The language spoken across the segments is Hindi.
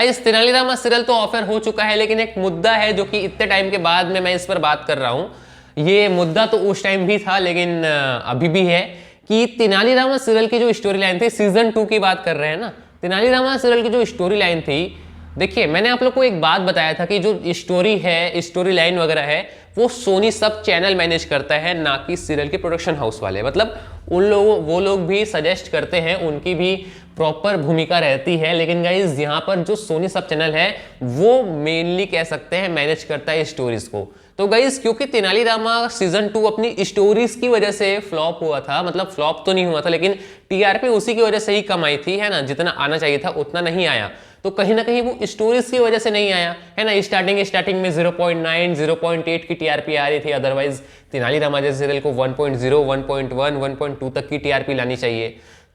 गाइस तेनालीरामा सीरियल तो ऑफर हो चुका है, लेकिन एक मुद्दा है जो कि इतने टाइम के बाद में मैं इस पर बात कर रहा हूं। ये मुद्दा तो उस टाइम भी था लेकिन अभी भी है कि तेनालीरामा सीरियल की जो स्टोरी लाइन थी, सीजन 2 की बात कर रहे हैं ना, तेनालीरामा सीरियल की जो स्टोरी लाइन थी, देखिए मैंने आप लोग को एक बात बताया था कि जो स्टोरी है, स्टोरी लाइन वगैरह है, वो सोनी सब चैनल मैनेज करता है, ना कि सीरियल के प्रोडक्शन हाउस वाले। मतलब उन लोगों वो लोग भी सजेस्ट करते हैं, उनकी भी प्रॉपर भूमिका रहती है, लेकिन गाइज यहाँ पर जो सोनी सब चैनल है वो मेनली कह सकते हैं मैनेज करता है स्टोरीज को। तो गाइज क्योंकि तेनालीरामा सीजन 2 अपनी स्टोरीज की वजह से फ्लॉप हुआ था, मतलब फ्लॉप तो नहीं हुआ था लेकिन टीआरपी उसी की वजह से ही कम आई थी, है ना, जितना आना चाहिए था उतना नहीं आया। तो कहीं ना कहीं वो स्टोरीज की वजह से नहीं आया, है ना। स्टार्टिंग में 0.9 0.8 की टीआरपी आ रही थी, अदरवाइज तेनालीरामा जैसे सीरियल को 1.0 1.1 1.2 तक की टीआरपी लानी चाहिए।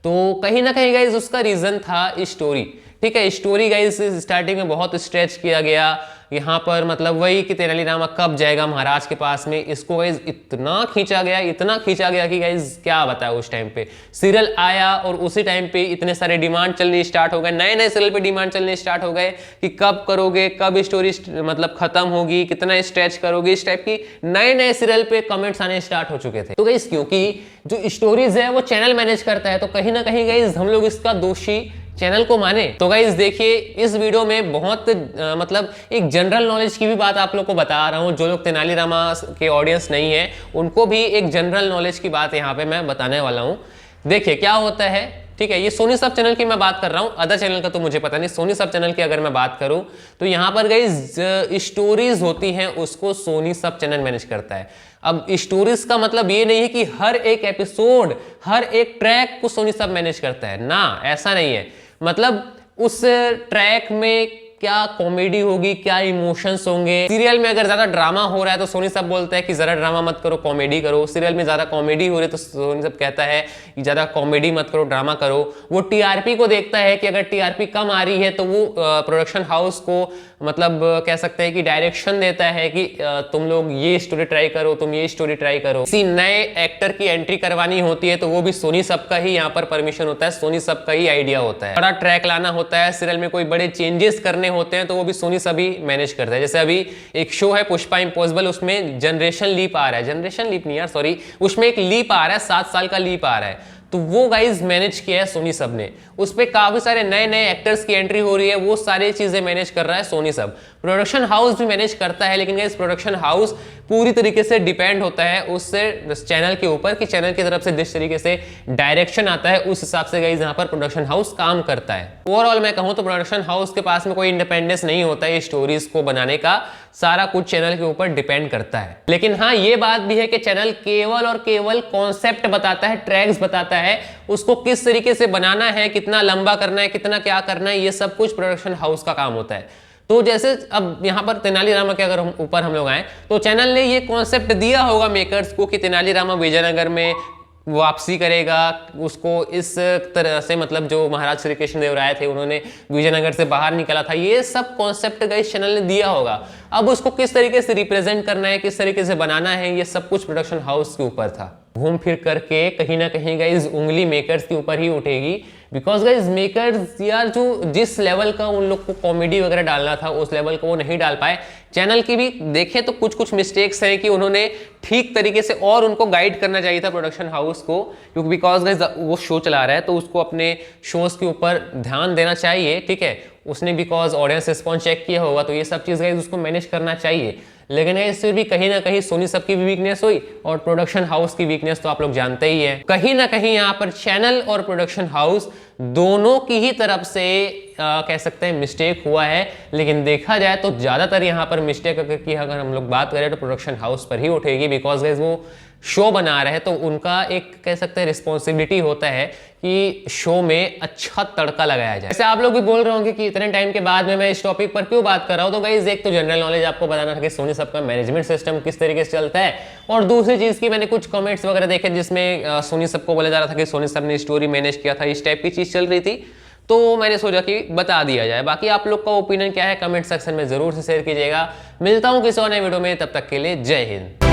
तो कहीं ना कहीं गाइज उसका रीजन था स्टोरी, ठीक है। स्टोरी गाइज स्टार्टिंग में बहुत स्ट्रेच किया गया यहाँ पर, मतलब वही कि तेनालीरामा कब जाएगा महाराज के पास में, इसको गाइज इतना खींचा गया कि गाइज क्या बताया। उस टाइम पे सीरियल आया और उसी टाइम पे इतने सारे डिमांड चलने स्टार्ट हो गए, नए नए सीरियल पे डिमांड चलने स्टार्ट हो गए कि कब करोगे, कब स्टोरी मतलब खत्म होगी, कितना स्ट्रेच करोगे, इस टाइप की नए नए सीरियल पे कमेंट्स आने स्टार्ट हो चुके थे। तो गाइज क्योंकि जो स्टोरीज है वो चैनल मैनेज करता है, तो कहीं ना कहीं गाइज हम लोग इसका दोषी चैनल को माने। तो गाइज देखिए इस वीडियो में बहुत मतलब एक जनरल नॉलेज की भी बात आप लोग को बता रहा हूं, जो लोग तेनालीरामा के ऑडियंस नहीं है उनको भी एक जनरल नॉलेज की बात यहां पे मैं बताने वाला हूं। देखिए क्या होता है, ठीक है, ये सोनी सब चैनल की मैं बात कर रहा हूं, अदर चैनल का तो मुझे पता नहीं। सोनी सब चैनल की अगर मैं बात करूं तो यहां पर गाइज स्टोरीज होती हैं उसको सोनी सब चैनल मैनेज करता है। अब स्टोरीज का मतलब ये नहीं है कि हर एक एपिसोड, हर एक ट्रैक को सोनी सब मैनेज करता है ना, ऐसा नहीं है। मतलब उस ट्रैक में क्या कॉमेडी होगी, क्या इमोशंस होंगे। सीरियल में अगर ज्यादा ड्रामा हो रहा है तो सोनी सब बोलता है कि जरा ड्रामा मत करो, कॉमेडी करो। सीरियल में ज्यादा कॉमेडी हो रही है तो सोनी सब कहता है कि ज्यादा कॉमेडी मत करो, ड्रामा करो। वो टीआरपी को देखता है कि अगर टीआरपी कम आ रही है तो वो प्रोडक्शन हाउस को मतलब कह सकते हैं कि डायरेक्शन देता है कि तुम लोग ये स्टोरी ट्राई करो, तुम ये स्टोरी ट्राई करो। किसी नए एक्टर की एंट्री करवानी होती है तो वो भी सोनी सब का ही यहाँ पर परमिशन होता है, सोनी सब का ही आइडिया होता है। बड़ा ट्रैक लाना होता है सीरियल में, कोई बड़े चेंजेस करने होते हैं तो वो भी सोनी सब ही मैनेज करता है। जैसे अभी एक शो है पुष्पा इम्पॉसिबल, उसमें जनरेशन लीप आ रहा है, जनरेशन लीप नहीं यार सॉरी, उसमें एक लीप आ रहा है, 7 साल का लीप आ रहा है, तो वो गाइज मैनेज किया है सोनी सब ने। उस पे काफी सारे नए नए एक्टर्स की एंट्री हो रही है, वो सारी चीजें मैनेज कर रहा है सोनी सब। प्रोडक्शन हाउस भी मैनेज करता है, लेकिन गाइज प्रोडक्शन हाउस पूरी तरीके से डिपेंड होता है उससे चैनल के ऊपर कि चैनल की तरफ से जिस तरीके से डायरेक्शन आता है उस हिसाब से गाइज यहाँ पर प्रोडक्शन हाउस काम करता है। ओवरऑल मैं कहूँ तो प्रोडक्शन हाउस के पास में कोई इंडिपेंडेंस नहीं होता है स्टोरीज को बनाने का, सारा कुछ चैनल के ऊपर डिपेंड करता है। लेकिन हाँ ये बात भी है कि चैनल केवल और केवल कॉन्सेप्ट बताता है, ट्रैक्स बताता है, उसको किस तरीके से बनाना है, कितना लंबा करना है, कितना क्या करना है, ये सब कुछ प्रोडक्शन हाउस का काम होता है। तो जैसे अब यहाँ पर तेनालीरामा के अगर ऊपर हम लोग आए तो चैनल ने ये कॉन्सेप्ट दिया होगा मेकर्स को कि तेनालीरामा विजयनगर में वापसी करेगा, उसको इस तरह से, मतलब जो महाराज श्री कृष्ण देव राय थे उन्होंने विजयनगर से बाहर निकला था, ये सब कॉन्सेप्ट गाइस चैनल ने दिया होगा। अब उसको किस तरीके से रिप्रेजेंट करना है, किस तरीके से बनाना है, ये सब कुछ प्रोडक्शन हाउस के ऊपर था। घूम फिर करके कहीं ना कहीं गाइज उंगली मेकर्स के ऊपर ही उठेगी, बिकॉज गाइज मेकर्स यार जो जिस लेवल का उन लोग को कॉमेडी वगैरह डालना था उस लेवल को वो नहीं डाल पाए। चैनल की भी देखें तो कुछ कुछ मिस्टेक्स हैं कि उन्होंने ठीक तरीके से और उनको गाइड करना चाहिए था प्रोडक्शन हाउस को, क्योंकि बिकॉज गाइज वो शो चला रहा है तो उसको अपने शोज के ऊपर ध्यान देना चाहिए, ठीक है। उसने बिकॉज ऑडियंस रिस्पॉन्स चेक किया होगा तो ये सब चीज़ गाइज उसको मैनेज करना चाहिए। लेकिन इससे भी कहीं ना कहीं सोनी सब की भी वीकनेस हुई और प्रोडक्शन हाउस की वीकनेस तो आप लोग जानते ही हैं। कहीं ना कहीं यहाँ पर चैनल और प्रोडक्शन हाउस दोनों की ही तरफ से कह सकते हैं मिस्टेक हुआ है। लेकिन देखा जाए तो ज्यादातर यहाँ पर मिस्टेक की अगर हम लोग बात करें तो प्रोडक्शन हाउस पर ही उठेगी, बिकॉज गाइस वो शो बना रहे हैं तो उनका एक कह सकते हैं रिस्पॉन्सिबिलिटी होता है कि शो में अच्छा तड़का लगाया जाए। जैसे आप लोग भी बोल रहे होंगे कि इतने टाइम के बाद में मैं इस टॉपिक पर क्यों बात कर रहा हूं, तो गाइस एक तो जनरल नॉलेज आपको बताना था कि सोनी सब का मैनेजमेंट सिस्टम किस तरीके से चलता है, और दूसरी चीज की मैंने कुछ कमेंट्स वगैरह देखे जिसमें सोनी सब को बोला जा रहा था कि सोनी सब ने स्टोरी मैनेज किया था, इस टाइप की चीज चल रही थी, तो मैंने सोचा कि बता दिया जाए। बाकी आप लोग का ओपिनियन क्या है कमेंट सेक्शन में जरूर से शेयर कीजिएगा। मिलता हूं किसी और नए वीडियो में, तब तक के लिए जय हिंद।